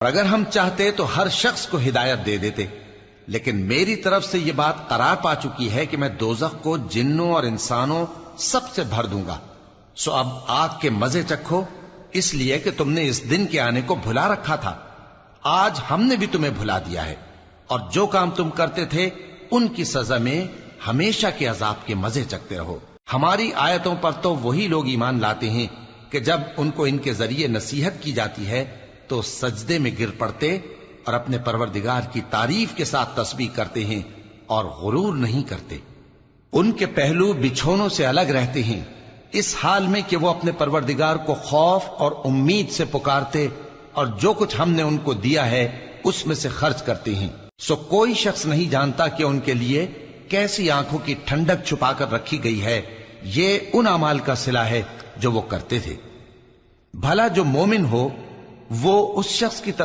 اور اگر ہم چاہتے تو ہر شخص کو ہدایت دے دیتے، لیکن میری طرف سے یہ بات قرار پا چکی ہے کہ میں دوزخ کو جنوں اور انسانوں سب سے بھر دوں گا، سو اب آگ کے مزے چکھو، اس لیے کہ تم نے اس دن کے آنے کو بھلا رکھا تھا۔ آج ہم نے بھی تمہیں بھلا دیا ہے، اور جو کام تم کرتے تھے ان کی سزا میں ہمیشہ کے عذاب کے مزے چکتے رہو۔ ہماری آیتوں پر تو وہی لوگ ایمان لاتے ہیں کہ جب ان کو ان کے ذریعے نصیحت کی جاتی ہے تو سجدے میں گر پڑتے اور اپنے پروردگار کی تعریف کے ساتھ تسبیح کرتے ہیں اور غرور نہیں کرتے۔ ان کے پہلو بچھونوں سے الگ رہتے ہیں، اس حال میں کہ وہ اپنے پروردگار کو خوف اور امید سے پکارتے اور جو کچھ ہم نے ان کو دیا ہے اس میں سے خرچ کرتے ہیں۔ سو کوئی شخص نہیں جانتا کہ ان کے لیے کیسی آنکھوں کی ٹھنڈک چھپا کر رکھی گئی ہے، یہ ان اعمال کا صلہ ہے جو وہ کرتے تھے۔ بھلا جو مومن ہو وہ اس شخص کی طرح